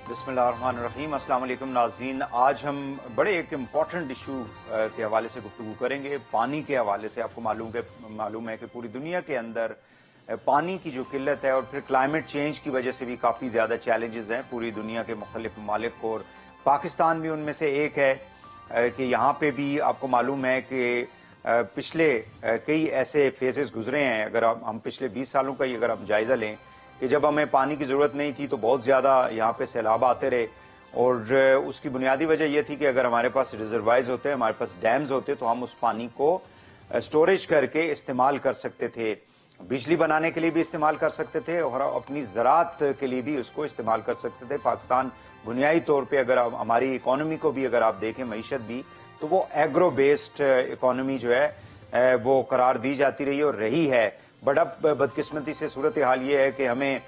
बिस्मिल्लाहिर्रहमानिर्रहीम। अस्सलाम वालेकुम नाज़रीन। आज हम बड़े एक इम्पॉर्टेंट इशू के हवाले से गुफ्तगू करेंगे, पानी के हवाले से। आपको मालूम है कि पूरी दुनिया के अंदर पानी की जो किल्लत है और फिर क्लाइमेट चेंज की वजह से भी काफ़ी ज़्यादा चैलेंजेस हैं पूरी दुनिया के मुख्तलिफ ममालिक को, और पाकिस्तान भी उनमें से एक है कि यहाँ पे भी आपको मालूम है कि पिछले कई ऐसे फेजेस गुजरे हैं। अगर हम पिछले 20 सालों का ही अगर आप जायज़ा लें कि जब हमें पानी की ज़रूरत नहीं थी तो बहुत ज़्यादा यहाँ पे सैलाब आते रहे, और उसकी बुनियादी वजह यह थी कि अगर हमारे पास रिजर्वायर्स होते, हमारे पास डैम्स होते, तो हम उस पानी को स्टोरेज करके इस्तेमाल कर सकते थे, बिजली बनाने के लिए भी इस्तेमाल कर सकते थे और अपनी ज़राअत के लिए भी उसको इस्तेमाल कर सकते थे। पाकिस्तान बुनियादी तौर पर अगर हमारी इकॉनमी को भी अगर आप देखें, मईशत भी, तो वो एग्रो बेस्ड इकॉनमी जो है वो करार दी जाती रही और रही है। बट अब बदकिस्मती से सूरत हाल ये है कि हमें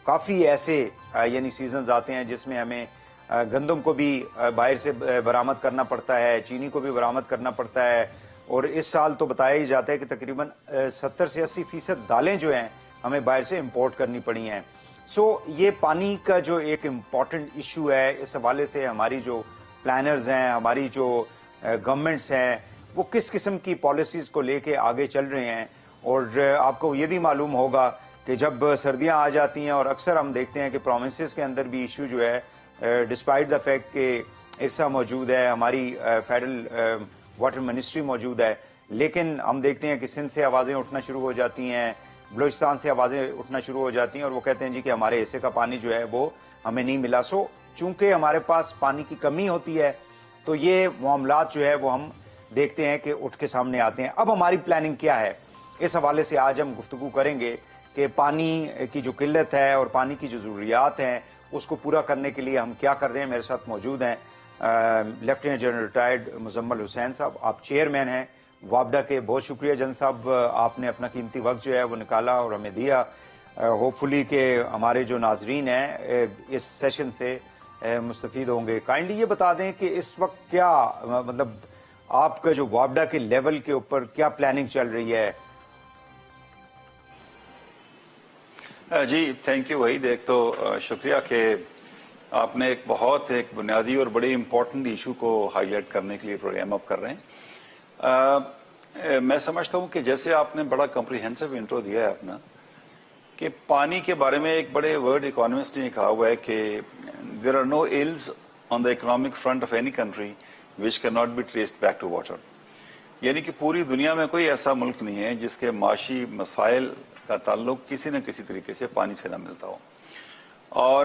काफ़ी ऐसे यानी सीजन आते हैं जिसमें हमें गंदम को भी बाहर से बरामद करना पड़ता है, चीनी को भी बरामद करना पड़ता है, और इस साल तो बताया ही जाता है कि तकरीबन 70 से 80% दालें जो हैं हमें बाहर से इंपोर्ट करनी पड़ी हैं। सो ये पानी का जो एक इम्पॉर्टेंट इशू है, इस हवाले से हमारी जो प्लानर्स हैं, हमारी जो गवर्नमेंट्स हैं, वो किस किस्म की पॉलिसीज़ को लेके आगे चल रहे हैं। और आपको ये भी मालूम होगा कि जब सर्दियां आ जाती हैं, और अक्सर हम देखते हैं कि प्रोविंसेस के अंदर भी इशू जो है, डिस्पाइट द फैक्ट कि इरसा मौजूद है, हमारी फेडरल वाटर मिनिस्ट्री मौजूद है, लेकिन हम देखते हैं कि सिंध से आवाज़ें उठना शुरू हो जाती हैं, बलूचिस्तान से आवाज़ें उठना शुरू हो जाती हैं, और वो कहते हैं जी कि हमारे हिस्से का पानी जो है वो हमें नहीं मिला। सो चूंकि हमारे पास पानी की कमी होती है तो ये मामलात जो है वो हम देखते हैं कि उठ के सामने आते हैं। अब हमारी प्लानिंग क्या है, इस हवाले से आज हम गुफ्तगू करेंगे कि पानी की जो किल्लत है और पानी की जो ज़रूरियात हैं उसको पूरा करने के लिए हम क्या कर रहे हैं। मेरे साथ मौजूद हैं lieutenant general retired Muzammil Hussain साहब, आप चेयरमैन हैं वापडा के। बहुत शुक्रिया जन साहब, आपने अपना कीमती वक्त जो है वो निकाला और हमें दिया। होपफुली कि हमारे जो नाजरीन हैं इस सेशन से मुस्तफ़ीद होंगे। काइंडली ये बता दें कि इस वक्त क्या मतलब आपका जो वापडा के लेवल के ऊपर क्या प्लानिंग चल रही है। जी थैंक यू वहीद। एक तो शुक्रिया कि आपने एक बुनियादी और बड़े इम्पोर्टेंट इशू को हाईलाइट करने के लिए प्रोग्राम अप कर रहे हैं। मैं समझता हूं कि जैसे आपने बड़ा कॉम्प्रिहेंसिव इंट्रो दिया है अपना, कि पानी के बारे में एक बड़े वर्ल्ड इकोनॉमिस्ट ने कहा हुआ है कि there are no ills on the economic front of any country which can not be traced back to water. यानी कि पूरी दुनिया में कोई ऐसा मुल्क नहीं है जिसके माशी मसाइल का ताल्लुक किसी न किसी तरीके से पानी से न मिलता हो। और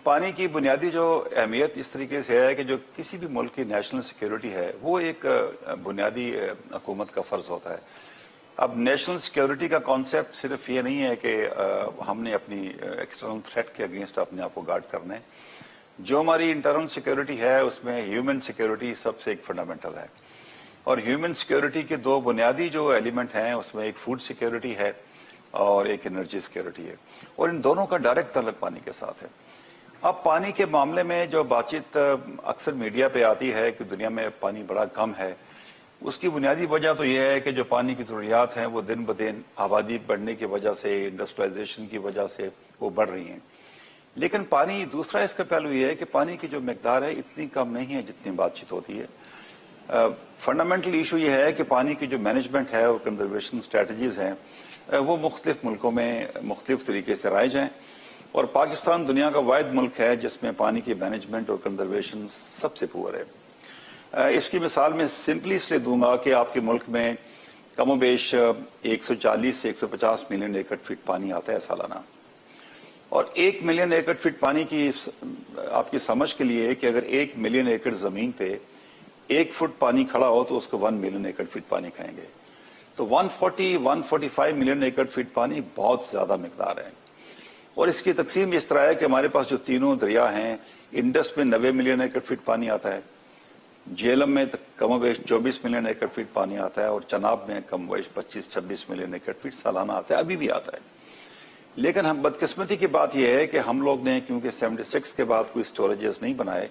पानी की बुनियादी जो अहमियत इस तरीके से है कि जो किसी भी मुल्क की नेशनल सिक्योरिटी है वो एक बुनियादी हुकूमत का फर्ज होता है। अब नेशनल सिक्योरिटी का कॉन्सेप्ट सिर्फ ये नहीं है कि हमने अपनी एक्सटर्नल थ्रेट के अगेंस्ट अपने आप को गार्ड करना है। जो हमारी इंटरनल सिक्योरिटी है उसमें ह्यूमन सिक्योरिटी सबसे एक फंडामेंटल है, और ह्यूमन सिक्योरिटी के दो बुनियादी जो एलिमेंट हैं उसमें एक फूड सिक्योरिटी है और एक एनर्जी सिक्योरिटी है, और इन दोनों का डायरेक्ट ताल्लुक पानी के साथ है। अब पानी के मामले में जो बातचीत अक्सर मीडिया पे आती है कि दुनिया में पानी बड़ा कम है, उसकी बुनियादी वजह तो यह है कि जो पानी की ज़रूरियात हैं वो दिन ब दिन आबादी बढ़ने की वजह से, इंडस्ट्रियलाइजेशन की वजह से वो बढ़ रही हैं। लेकिन पानी, दूसरा इसका पहलू ये है कि पानी की जो मकदार है इतनी कम नहीं है जितनी बातचीत होती है। फंडामेंटल इशू ये है कि पानी की जो मैनेजमेंट है और कंजर्वेशन स्ट्रेटजीज हैं वो मुख्तलिफ मुल्कों में मुख्तलिफ तरीके से राइज हैं, और पाकिस्तान दुनिया का वाहिद मुल्क है जिसमें पानी की मैनेजमेंट और कंजर्वेशन सबसे पुअर है। इसकी मिसाल मैं सिंपली इसलिए दूंगा कि आपके मुल्क में कमोबेश 140 से 150 मिलियन एकड़ फीट पानी आता है सालाना, और 1 मिलियन एकड़ फीट पानी की आपकी समझ के लिए कि अगर 1 मिलियन एकड़ जमीन पे 1 फुट पानी खड़ा हो तो उसको 1 मिलियन एकड़ फीट पानी खाएंगे। तो 145 मिलियन एकड़ फीट पानी बहुत ज्यादा मिकदार है, और इसकी तकसीम इस तरह है कि हमारे पास जो तीनों दरिया हैं, इंडस में 90 मिलियन एकड़ फीट पानी आता है, झेलम में कमोबेश 24 मिलियन एकड़ फीट पानी आता है, और चनाब में कमोबेश 25-26 मिलियन एकड़ फीट सालाना आता है, अभी भी आता है। लेकिन हम बदकिस्मती की बात यह है कि हम लोग ने क्योंकि 76 के बाद कोई स्टोरेजेस नहीं बनाए,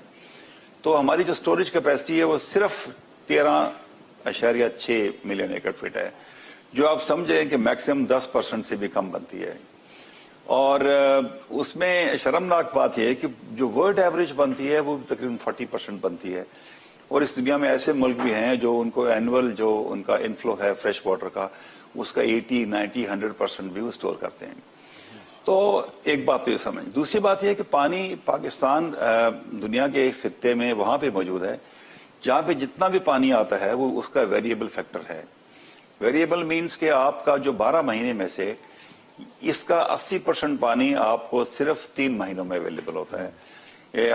तो हमारी जो स्टोरेज कैपेसिटी है वो सिर्फ 13.6 मिलियन एकड़ फीट है, जो आप समझें कि मैक्सिमम 10% से भी कम बनती है। और اس میں شرمناک بات یہ ہے کہ جو ورلڈ ایوریج بنتی ہے وہ تقریباً 40% بنتی ہے، اور اس دنیا میں ایسے ملک بھی ہیں جو ان کو اینول جو ان کا انفلو ہے فریش واٹر کا، اس کا 80, 90, 100% بھی وہ اسٹور کرتے ہیں۔ تو ایک بات تو یہ سمجھ، دوسری بات یہ ہے کہ پانی پاکستان دنیا کے ایک خطے میں وہاں پہ موجود ہے جہاں پہ جتنا بھی پانی آتا ہے وہ اس کا ویریبل فیکٹر ہے۔ ویریبل مینز کہ آپ کا جو 12 مہینے میں سے اس کا 80% پانی آپ کو صرف 3 مہینوں میں اویلیبل ہوتا ہے۔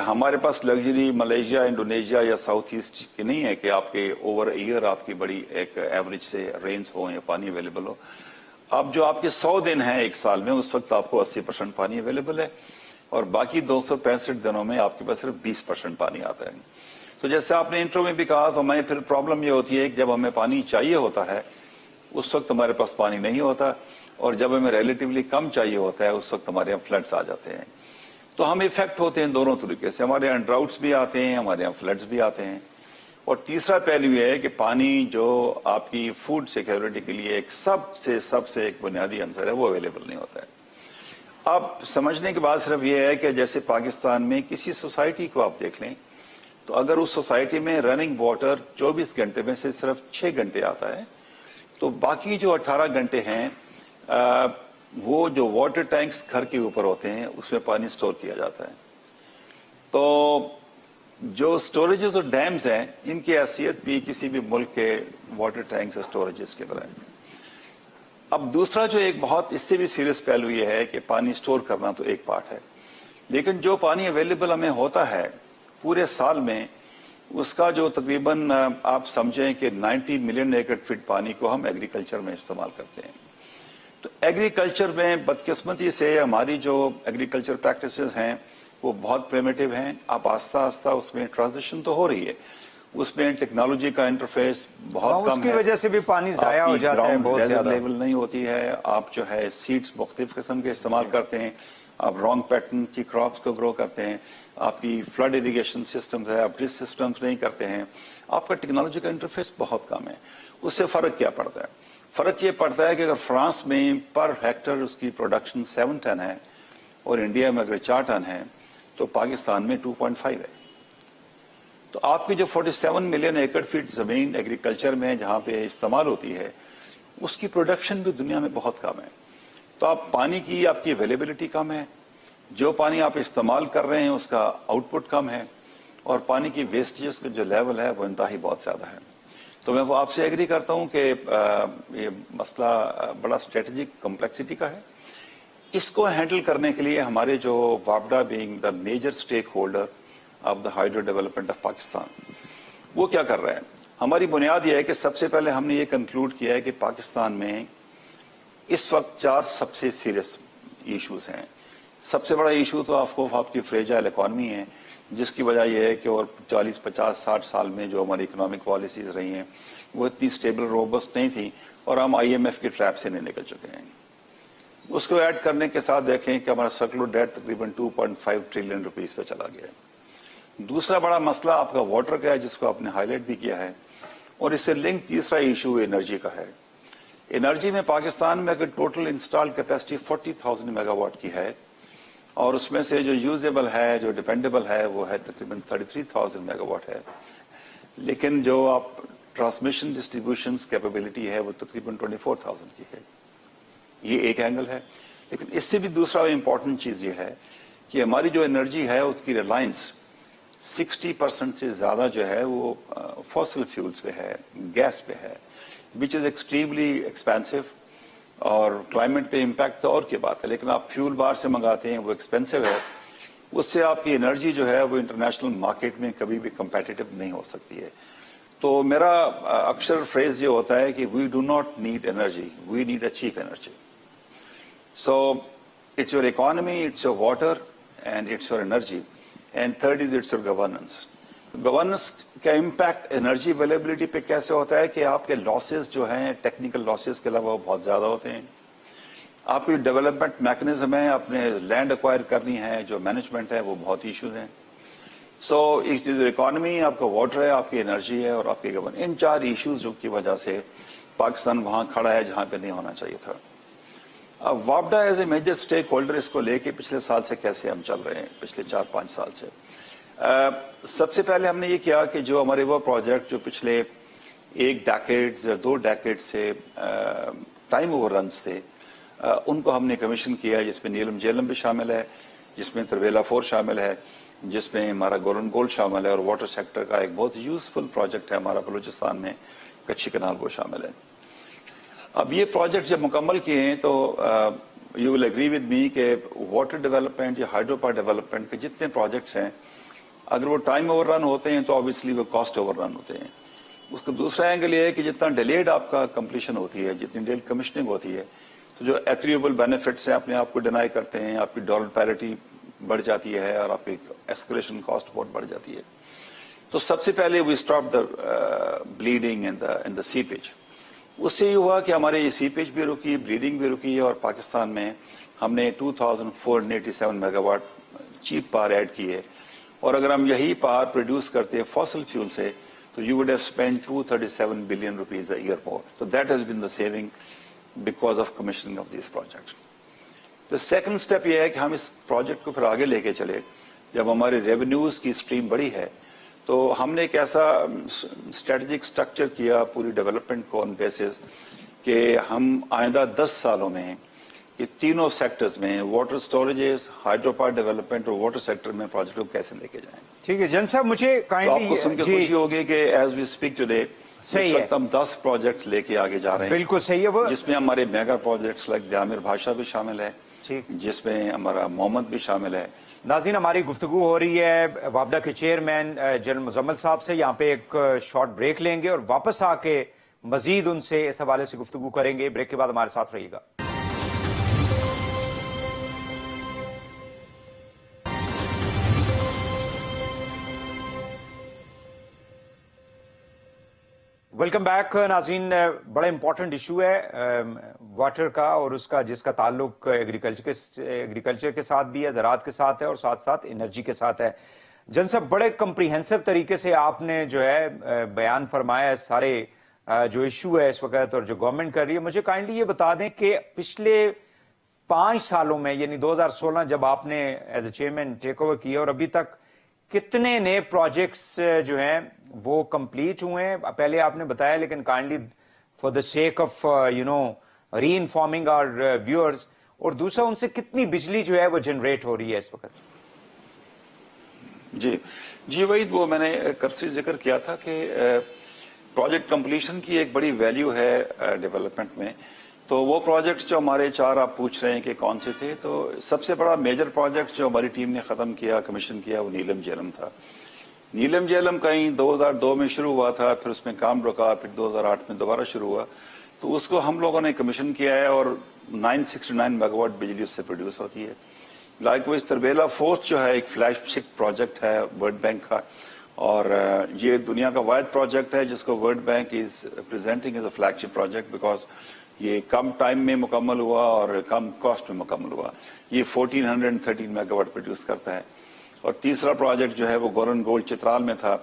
ہمارے پاس لگژری ملیشیا، انڈونیشیا یا ساؤتھ ایسٹ کی نہیں ہے کہ آپ کے اوور ایئر آپ کی بڑی ایک ایوریج سے رینز ہو یا پانی اویلیبل ہو۔ اب جو آپ کے 100 دن ہیں ایک سال میں، اس وقت آپ کو 80% پانی اویلیبل ہے، اور باقی 265 دنوں میں آپ کے پاس صرف 20% پانی آتا ہے۔ تو جیسے آپ نے انٹرو میں بھی کہا، تو ہمیں پھر پرابلم یہ ہوتی ہے کہ جب ہمیں پانی چاہیے ہوتا ہے اس وقت ہمارے پاس پانی نہیں ہوتا، اور جب ہمیں ریلیٹیولی کم چاہیے ہوتا ہے اس وقت ہمارے یہاں فلڈز آ جاتے ہیں۔ تو ہم افیکٹ ہوتے ہیں دونوں طریقے سے، ہمارے یہاں ڈراؤٹس بھی آتے ہیں، ہمارے یہاں فلڈز بھی آتے ہیں۔ اور تیسرا پہلو یہ ہے کہ پانی جو آپ کی فوڈ سیکیورٹی کے لیے ایک سب سے ایک بنیادی عنصر ہے، وہ اویلیبل نہیں ہوتا ہے۔ اب سمجھنے کی بات صرف یہ ہے کہ جیسے پاکستان میں کسی سوسائٹی کو آپ دیکھ لیں، تو اگر اس سوسائٹی میں رننگ واٹر 24 گھنٹے میں سے صرف 6 گھنٹے آتا ہے، تو باقی جو 18 گھنٹے ہیں وہ جو واٹر ٹینکس گھر کے اوپر ہوتے ہیں اس میں پانی سٹور کیا جاتا ہے۔ تو جو سٹوریجز اور ڈیمز ہیں ان کی حیثیت بھی کسی بھی ملک کے واٹر ٹینکس اور سٹوریجز کی طرح ہے۔ اب دوسرا جو ایک بہت اس سے بھی سیریس پہلو یہ ہے کہ پانی سٹور کرنا تو ایک پارٹ ہے، لیکن جو پانی اویلیبل ہمیں ہوتا ہے پورے سال میں، اس کا جو تقریباً آپ سمجھیں کہ 90 ملین ایکڑ فٹ پانی کو ہم ایگریکلچر میں استعمال کرتے ہیں۔ تو ایگریکلچر میں بدقسمتی سے ہماری جو ایگریکلچر پریکٹسز ہیں وہ بہت پریمیٹیو ہیں۔ اب آہستہ آہستہ اس میں ٹرانزیشن تو ہو رہی ہے، اس میں ٹیکنالوجی کا انٹرفیس بہت کم ہے، اس کی وجہ سے بھی پانی ضائع ہو جاتا ہے، بہت زیادہ لیول نہیں ہوتی ہے۔ آپ جو ہے سیڈز مختلف قسم کے استعمال کرتے ہیں، آپ رانگ پیٹرن کی کراپس کو گرو کرتے ہیں، آپ کی فلڈ اریگیشن سسٹمز ہے، آپ ڈرپ سسٹمز نہیں کرتے ہیں، آپ کا ٹیکنالوجی کا انٹرفیس بہت کم ہے۔ اس سے فرق کیا پڑتا ہے؟ فرق یہ پڑتا ہے کہ اگر فرانس میں پر ہیکٹر اس کی پروڈکشن 7 ٹن ہے اور انڈیا میں اگر 4 ٹن ہے تو پاکستان میں 2.5 ہے۔ تو آپ کی جو 47 ملین ایکڑ فٹ زمین ایگریکلچر میں جہاں پہ استعمال ہوتی ہے اس کی پروڈکشن بھی دنیا میں بہت کم ہے۔ تو آپ پانی کی آپ کی اویلیبلٹی کم ہے، جو پانی آپ استعمال کر رہے ہیں اس کا آؤٹ پٹ کم ہے، اور پانی کی ویسٹیجز کا جو لیول ہے وہ انتہائی بہت زیادہ ہے۔ تو میں وہ آپ سے ایگری کرتا ہوں کہ یہ مسئلہ بڑا اسٹریٹجک کمپلیکسٹی کا ہے۔ اس کو ہینڈل کرنے کے لیے ہمارے جو وابڈا being the major stakeholder of the hydro development of Pakistan, وہ کیا کر رہے ہیں؟ ہماری بنیاد یہ ہے کہ سب سے پہلے ہم نے یہ کنکلوڈ کیا ہے کہ پاکستان میں اس وقت 4 سب سے سیریس ایشوز ہیں۔ سب سے بڑا ایشو تو آپ کی فریجائل اکانومی ہے، جس کی وجہ یہ ہے کہ اور 40, 50, 60 سال میں جو ہماری اکنامک پالیسیز رہی ہیں وہ اتنی سٹیبل روبسٹ نہیں تھی، اور ہم IMF کی ٹریپ سے نہیں نکل چکے ہیں۔ اس کو ایڈ کرنے کے ساتھ دیکھیں کہ ہمارا سرکولر ڈیٹ تقریباً 2.5 ٹریلین روپیز پہ چلا گیا ہے۔ دوسرا بڑا مسئلہ آپ کا واٹر کا ہے، جس کو آپ نے ہائی لائٹ بھی کیا ہے، اور اس سے لنک تیسرا ایشو انرجی کا ہے۔ انرجی میں پاکستان میں اگر total install capacity 40,000 mega what کی ہے، اور اس میں سے جو یوزیبل ہے، جو ڈیپینڈیبل ہے، وہ ہے تقریباً 33,000 میگا واٹ ہے، لیکن جو آپ ٹرانسمیشن ڈسٹریبیوشنز کیپیبلٹی ہے وہ تقریباً 24,000 کی ہے۔ یہ ایک اینگل ہے، لیکن اس سے بھی دوسرا امپورٹنٹ چیز یہ ہے کہ ہماری جو انرجی ہے اس کی ریلائنس 60% سے زیادہ جو ہے وہ فوسل فیولز پہ ہے، گیس پہ ہے، وچ از ایکسٹریملی ایکسپینسو، اور کلائمیٹ پہ امپیکٹ تو اور کی بات ہے، لیکن آپ فیول بار سے منگاتے ہیں وہ ایکسپینسو ہے، اس سے آپ کی انرجی جو ہے وہ انٹرنیشنل مارکیٹ میں کبھی بھی کمپیٹیٹو نہیں ہو سکتی ہے۔ تو میرا اکثر فریز یہ ہوتا ہے کہ we do not need energy, we need a cheap energy. So it's your economy, it's your water, and it's your energy. And third is it's your governance. Governance کا امپیکٹ انرجی اویلیبلٹی پہ کیسے ہوتا ہے کہ آپ کے losses جو ہیں ٹیکنیکل لاسز کے علاوہ بہت زیادہ ہوتے ہیں۔ آپ کی ڈیولپمنٹ میکنزم ہے، اپنے لینڈ ایکوائر کرنی ہے، جو مینجمنٹ ہے وہ بہت ایشوز ہیں۔ سو ایک چیز اکانومی، آپ کا واٹر ہے، آپ کی انرجی ہے، اور آپ کی گورننس، ان 4 ایشوز کی وجہ سے پاکستان وہاں کھڑا ہے جہاں پہ نہیں ہونا چاہیے تھا۔ अब वापडा as a major stakeholder इसको लेके पिछले साल से कैसे हम चल रहे हैं, पिछले 4-5 साल से सबसे पहले हमने ये किया कि जो हमारे वो प्रोजेक्ट जो पिछले 1 डेकेड या 2 डेकेड से टाइम ओवररन्स थे उनको हमने कमीशन किया, जिसमें नीलम झेलम भी शामिल है, जिसमें तरवेला 4 शामिल है, जिसमें हमारा गोलन गोल्ड शामिल है, और वाटर सेक्टर का एक बहुत यूजफुल प्रोजेक्ट है हमारा बलूचिस्तान में कच्ची कनाल, वो शामिल है। अब ये प्रोजेक्ट जब मुकम्मल किए हैं तो you will agree with me कि वाटर डेवलपमेंट या हाइड्रो पावर डेवलपमेंट के जितने प्रोजेक्ट्स हैं अगर वो टाइम ओवररन होते हैं तो ऑब्वियसली वो कॉस्ट ओवररन होते हैं। उसका दूसरा एंगल ये है कि जितना डिलेड आपका कंप्लीशन होती है, जितनी डिलेड कमीशनिंग होती है, तो जो एक्रिएबल बेनिफिट्स हैं अपने आप को डिनाई करते हैं, आपकी डॉलर पैरिटी बढ़ जाती है और आपकी एस्केलेशन कॉस्ट बहुत बढ़ जाती है। तो सबसे पहले we stop the bleeding in the seepage. उससे ये हुआ कि हमारे ये सीपेज भी रुकी, ब्लीडिंग भी रुकी, और पाकिस्तान में हमने 2487 मेगावाट चीप पावर ऐड की है। और अगर हम यही पावर प्रोड्यूस करते हैं फॉसिल फ्यूल से तो you would have spent 237 billion rupees a year more. तो that has been the saving because of commissioning of this project. The second step ये है कि हम इस प्रोजेक्ट को फिर आगे लेके चले। जब हमारे रेवेन्यूज की स्ट्रीम बड़ी है तो हमने एक ऐसा स्ट्रेटेजिक स्ट्रक्चर किया पूरी डेवलपमेंट को ऑन बेसिस कि हम आइंदा 10 सालों में ये तीनों सेक्टर्स में water storages, hydro power development और वाटर सेक्टर में प्रोजेक्ट को कैसे लेके जाएं। ठीक है जन साहब, मुझे तो आपको सुन के खुशी होगी कि एज वी स्पीक टुडे सही है, हम 10 प्रोजेक्ट लेके आगे जा रहे हैं। बिल्कुल सही है वो, जिसमें हमारे मेगा प्रोजेक्ट्स लाइक दामिर भाषा भी शामिल है, जिसमें हमारा मोहम्मद भी शामिल है। नाज़रीन, हमारी गुफ्तगू हो रही है वापडा के चेयरमैन जनरल मुजम्मल साहब से। यहाँ पे एक शॉर्ट ब्रेक लेंगे और वापस आके मजीद उनसे इस हवाले से गुफ्तगू करेंगे। ब्रेक के बाद हमारे साथ रहिएगा। वेलकम बैक नाज़रीन। बड़ा इंपॉर्टेंट इशू है वाटर का, और उसका जिसका ताल्लुक एग्रीकल्चर के साथ भी है, ज़राअत के साथ है, और साथ साथ एनर्जी के साथ है। जन साहब, बड़े कंप्रीहेंसिव तरीके से आपने जो है बयान फरमाया है सारे जो इशू है इस वक्त और जो गवर्नमेंट कर रही है। मुझे काइंडली ये बता दें कि पिछले 5 सालों में, यानी 2016 जब आपने as a chairman take over किया, और अभी तक कितने नए प्रोजेक्ट्स जो हैं वो कंप्लीट हुए हैं? पहले आपने बताया, लेकिन kindly for the sake of re informing our viewers, और दूसरा उनसे कितनी बिजली जो है वो जनरेट हो रही है इस वक्त? जी वही वो मैंने करसी जिक्र किया था कि प्रोजेक्ट कंप्लीशन की एक बड़ी वैल्यू है डेवलपमेंट में। तो वो प्रोजेक्ट्स जो हमारे 4 आप पूछ रहे हैं कि कौन से थे, तो सबसे बड़ा मेजर प्रोजेक्ट जो हमारी टीम ने खत्म किया, कमीशन किया, वो नीलम झेलम था। नीलम झेलम कहीं 2002 में शुरू हुआ था, फिर उसमें काम रुका, फिर 2008 में दोबारा शुरू हुआ। तो उसको हम लोगों ने कमीशन किया है और 969 मेगावाट बिजली उससे प्रोड्यूस होती है। लाइकवाइज तरबेला फोर्स जो है एक फ्लैगशिप प्रोजेक्ट है वर्ल्ड बैंक का, और ये दुनिया का वाहिद प्रोजेक्ट है जिसको World Bank is presenting as a flagship project, because ये कम टाइम में मुकम्मल हुआ और कम कॉस्ट में मुकम्मल हुआ। ये 1413 मेगावाट प्रोड्यूस करता है। और तीसरा प्रोजेक्ट जो है वो गोलन गोल्ड चित्राल में था,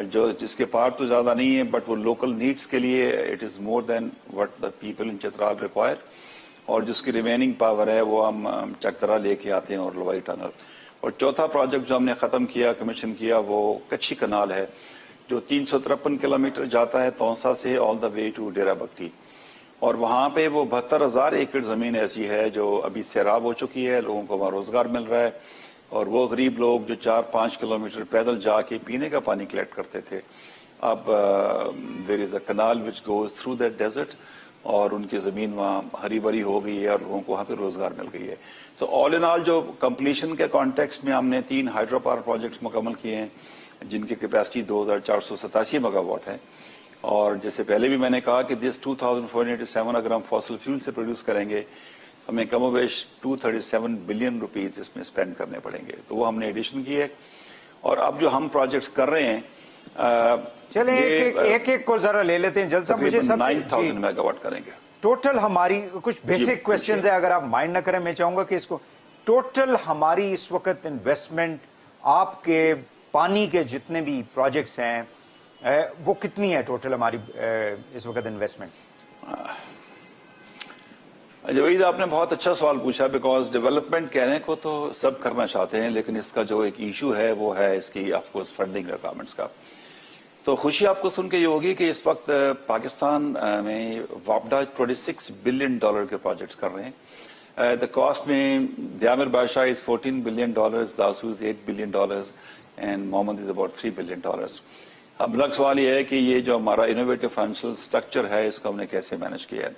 जो जिसके पार तो ज्यादा नहीं है, बट वो लोकल नीड्स के लिए it is more than what the people in Chitral require. और जिसकी रिमेनिंग पावर है वो हम चकतरा लेके आते हैं और लवाई टनल। और चौथा प्रोजेक्ट जो हमने खत्म किया, कमीशन किया, वो कच्ची कनाल है, जो 353 किलोमीटर जाता है तौसा से ऑल द वे टू डेरा बख्ती। और वहां पे वो 72,000 एकड़ जमीन ऐसी है जो अभी सैराब हो चुकी है, लोगों को वहां रोजगार मिल रहा है। और वो गरीब लोग जो 4-5 किलोमीटर पैदल जाके पीने का पानी कलेक्ट करते थे, अब there is a canal which goes through that desert, और उनकी जमीन वहाँ हरी भरी हो गई है और लोगों को वहाँ पे रोजगार मिल गई है। तो ऑल इन ऑल जो कंप्लीशन के कॉन्टेक्स्ट में हमने 3 हाइड्रो पावर प्रोजेक्ट्स मुकम्मल किए हैं जिनकी कैपेसिटी 2487 मेगावाट है। और जैसे पहले भी मैंने कहा कि दिस 2487 अगर हम फॉसिल फ्यूल से प्रोड्यूस करेंगे, हमें कमोबेश 237 बिलियन रुपीज इसमें स्पेंड करने पड़ेंगे। तो वो हमने एडिशन की है। और अब जो हम प्रोजेक्ट्स कर रहे हैं, चले एक को जरा ले लेते हैं। जल्द मुझे 9,000 मेगावाट करेंगे टोटल। हमारी कुछ बेसिक क्वेश्चंस है, अगर आप माइंड ना करें, मैं चाहूंगा कि इसको टोटल हमारी इस वक्त इन्वेस्टमेंट आपके पानी के जितने भी प्रोजेक्ट्स हैं वो कितनी है टोटल हमारी इस वक्त इन्वेस्टमेंट? जवेद आपने बहुत अच्छा सवाल पूछा, बिकॉज डेवलपमेंट कहने को तो सब करना चाहते हैं, लेकिन इसका जो एक इशू है वो है इसकी ऑफकोर्स फंडिंग रिक्वायरमेंट्स का। तो खुशी आपको सुन के ये होगी कि इस वक्त पाकिस्तान में वापडा $26 बिलियन के प्रोजेक्ट्स कर रहे हैं। द कॉस्ट में दियामिर बादशाह is $14 billion, Dasu is $8 billion and Mohmand is about $3 billion. अब अलग सवाल ये है कि ये जो हमारा इनोवेटिव फाइनेंशियल स्ट्रक्चर है इसको हमने कैसे मैनेज किया है।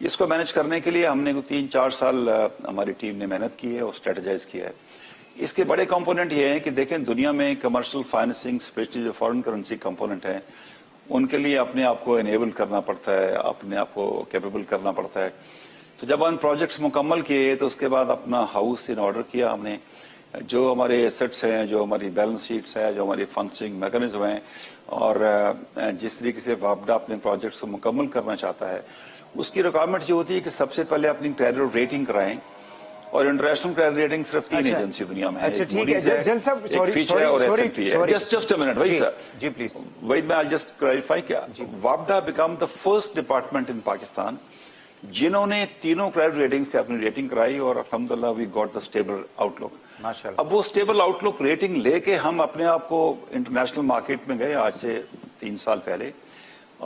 इसको मैनेज करने के लिए हमने 3-4 साल हमारी टीम ने मेहनत की है और स्ट्रेटेजाइज किया है। इसके बड़े कंपोनेंट ये हैं कि देखें दुनिया में कमर्शियल फाइनेंसिंग स्पेशली जो फॉरेन करेंसी कंपोनेंट है उनके लिए अपने आप को एनेबल करना पड़ता है, अपने आप को कैपेबल करना पड़ता है। तो जब हम प्रोजेक्ट्स मुकम्मल किए तो उसके बाद अपना हाउस इन ऑर्डर किया हमने, जो हमारे एसेट्स हैं, जो हमारी बैलेंस शीट्स है, जो हमारी फंक्शनिंग मैकेनिज्म है और जिस तरीके से वापडा अपने प्रोजेक्ट्स को मुकम्मल करना चाहता है उसकी रिक्वायरमेंट ये होती है कि सबसे पहले अपनी क्रेडिट रेटिंग कराएं। और इंटरनेशनल क्रेडिट रेटिंग सिर्फ 3 एजेंसी दुनिया में है। अच्छा ठीक है जल साहब, जस्ट अ मिनट वही सर जी प्लीज वही मैं आई जस्ट क्लैरिफाई किया। वापडा become the first department in Pakistan जिन्होंने तीनों क्रेडिट रेटिंग से अपनी रेटिंग कराई और अल्हम्दुलिल्लाह we got the stable outlook. माशाल्लाह। अब वो स्टेबल आउटलुक रेटिंग लेके हम अपने आप को इंटरनेशनल मार्केट में गए आज से 3 साल पहले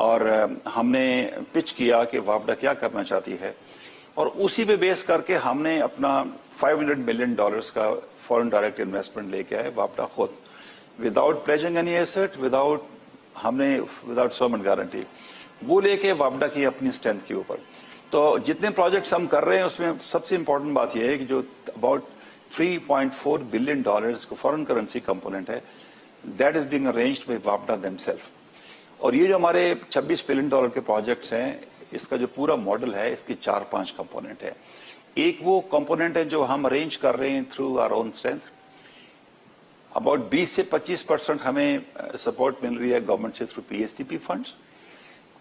और हमने पिच किया कि वापडा क्या करना चाहती है और उसी पे बेस करके हमने अपना $500 मिलियन का फॉरेन डायरेक्ट इन्वेस्टमेंट लेके आए वापडा खुद, without pledging any asset, without sovereign guarantee, वो लेके वापडा की अपनी स्ट्रेंथ के ऊपर। तो जितने प्रोजेक्ट्स हम कर रहे हैं उसमें सबसे इंपॉर्टेंट बात यह है कि जो अबाउट $3.4 बिलियन का फॉरेन करेंसी कंपोनेंट है that is being arranged by वापडा देमसेल्फ। और ये जो हमारे $26 बिलियन के प्रोजेक्ट्स हैं इसका जो पूरा मॉडल है इसकी 4-5 कंपोनेंट है। एक वो कंपोनेंट है जो हम अरेंज कर रहे हैं through our own strength, about 20 से 25% हमें सपोर्ट मिल रही है गवर्नमेंट से through PSDP funds.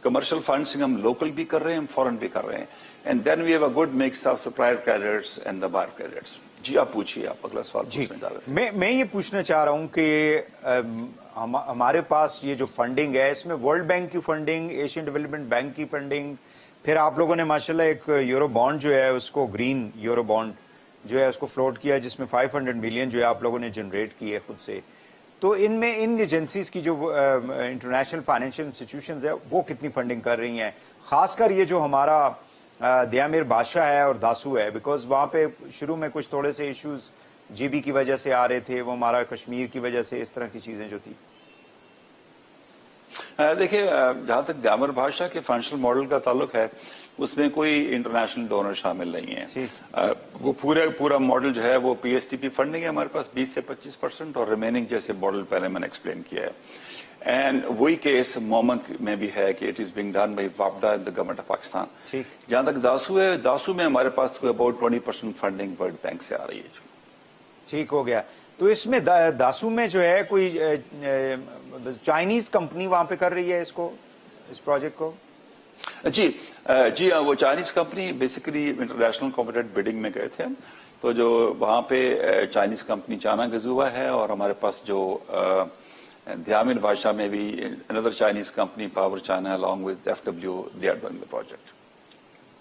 Commercial funding हम लोकल भी कर रहे हैं, हम फॉरेन भी कर रहे हैं, and then we have a good mix of supplier credits and the buyer credits. जी आप पूछिए, आप अगला सवाल पूछने जा रहे थे। मैं ये पूछना चाह रहा हूं कि हमारे पास ये जो फंडिंग है इसमें वर्ल्ड बैंक की फंडिंग, एशियन डेवलपमेंट बैंक की फंडिंग, फिर आप लोगों ने माशाल्लाह एक यूरो बॉन्ड जो है उसको ग्रीन यूरो बॉन्ड जो है उसको फ्लोट किया जिसमें 500 मिलियन जो है आप लोगों ने जनरेट की है खुद से। तो इनमें इन एजेंसीज की जो इंटरनेशनल फाइनेंशियल इंस्टीट्यूशंस है वो कितनी फंडिंग कर रही हैं, खासकर ये जो हमारा दियामिर बादशाह है और दासू है, बिकॉज वहां पे शुरू में कुछ थोड़े से इश्यूज GB की वजह से आ रहे थे, वो हमारा कश्मीर की वजह से, इस तरह की चीजें जो थी। देखिए जहां तक दियामिर बादशाह के फाइनेंशियल मॉडल का ताल्लुक है उसमें कोई इंटरनेशनल डोनर शामिल नहीं है। वो पूरा मॉडल जो है वो PSDP फंडिंग है हमारे पास 20 से 25% और रिमेनिंग जैसे मॉडल पहले मैंने एक्सप्लेन किया है। एंड वही केस मोहम्मद में भी है कि it is being done by वापडा द गवर्नमेंट ऑफ पाकिस्तान। जहां तक दासू है, दासू में हमारे पास अबाउट 20% फंडिंग वर्ल्ड बैंक से आ रही है। ठीक हो गया। तो इसमें दासू में जो है कोई चाइनीज कंपनी वहां पे कर रही है इसको, इस प्रोजेक्ट को? जी हाँ, वो Chinese company basically international competitive bidding में गए थे, तो जो वहां पे चाइनीज कंपनी चाइना गजुवा है और हमारे पास जो दियामिर बादशाह में भी another Chinese company Power China along with FW they are doing the project.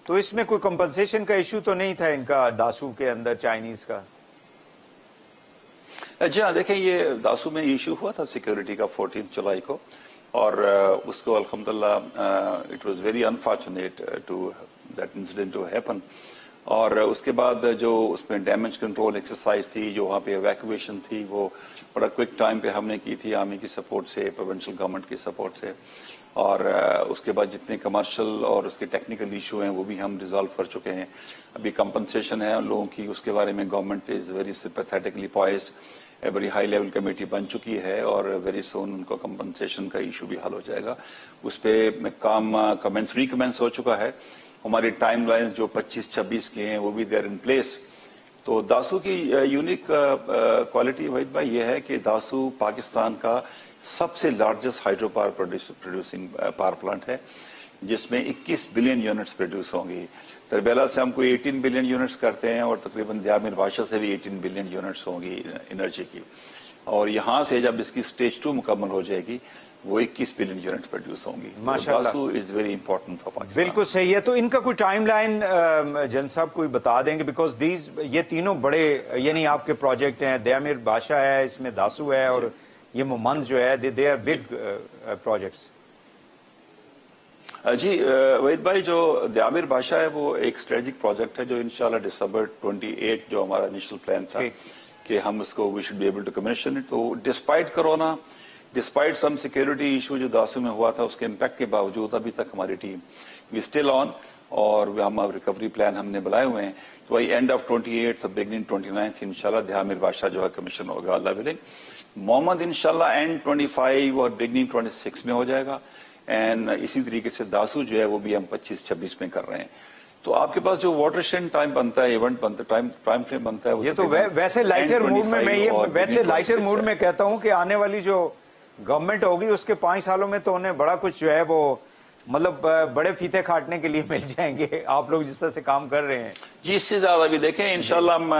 तो इसमें कोई कंपनसेशन का इशू तो नहीं था इनका दासू के अंदर चाइनीज का? जी हाँ, देखिए ये दासू में इशू हुआ था सिक्योरिटी का 14 जुलाई को और उसको अल्हम्दुलिल्लाह it was very unfortunate to that incident to happen. और उसके बाद जो उसमें डैमेज कंट्रोल एक्सरसाइज थी, जो वहाँ पे एवैक्यूएशन थी, वो बड़ा क्विक टाइम पे हमने की थी आर्मी की सपोर्ट से, प्रोविंशियल गवर्नमेंट की सपोर्ट से। और उसके बाद जितने कमर्शियल और उसके टेक्निकल इशू हैं वो भी हम रिजॉल्व कर चुके हैं। अभी कंपनसेशन है उन लोगों की, उसके बारे में गवर्नमेंट इज वेरी सिंपैथेटिकली पॉइज्ड, बड़ी हाई लेवल कमेटी बन चुकी है और वेरी सोन उनको कंपनसेशन का इशू भी हल हो जाएगा। उस पर काम रिकमेंस हो चुका है। हमारी टाइम लाइन जो 25-26 के हैं वो भी देयर इन प्लेस। तो दासू की यूनिक क्वालिटी वहीद भाई ये है कि दासू पाकिस्तान का सबसे largest hydro power producing power plant है जिसमें 21 बिलियन यूनिट्स प्रोड्यूस होंगी। तरबेला से हम कोई 18 बिलियन यूनिट्स करते हैं और तकरीबन दियामिर बादशाह से भी 18 बिलियन यूनिट्स होंगी एनर्जी की। اور یہاں سے جب اس کی سٹیج 2 مکمل ہو جائے گی وہ 21 بلین یونٹ پروڈیوس ہوں گی. Dasu is very important for Pakistan. بالکل صحیح ہے. تو ان کا کوئی ٹائم لائن جن صاحب کوئی بتا دیں گے, بیکاز یہ تینوں بڑے یعنی آپ کے پروجیکٹ ہیں, دیامیر بادشاہ ہے, اس میں داسو ہے, اور یہ مومند جو ہے, دے آر بگ پروجیکٹس. جی وحید بھائی, جو دیامیر بادشاہ ہے وہ ایک اسٹریٹجک پروجیکٹ ہے جو انشاءاللہ دسمبر 28 جو ہمارا انیشل پلان تھا کہ ہم اس کو we should be able to commission it. تو despite corona, despite some security issue جو داسو میں ہوا تھا, اس کے امپیکٹ کے باوجود ابھی تک ہماری ٹیم وی اسٹل آن, اور ہم ریکوری پلان ہم نے بنائے ہوئے ہیں. تو بائی اینڈ آف 28 بگننگ 29 انشاءاللہ دیامیر بادشاہ جو ہے کمیشن ہوگا اللہ ولنگ. محمد انشاءاللہ اینڈ 25 اور بگننگ 26 میں ہو جائے گا. اینڈ اسی طریقے سے داسو جو ہے وہ بھی ہم 25-26 میں کر رہے ہیں. تو آپ کے پاس جو واٹر شین ٹائم بنتا ہے, ایونٹ بنتا ہے, ٹائم فریم بنتا ہے, یہ تو ویسے لائٹر موڈ میں ویسے لائٹر موڈ میں کہتا ہوں کہ آنے والی جو گورنمنٹ ہوگی اس کے 5 سالوں میں تو انہیں بڑا کچھ جو ہے وہ مطلب بڑے فیتے کاٹنے کے لیے مل جائیں گے, آپ لوگ جس طرح سے کام کر رہے ہیں. جی اس سے زیادہ بھی دیکھیں انشاءاللہ ہم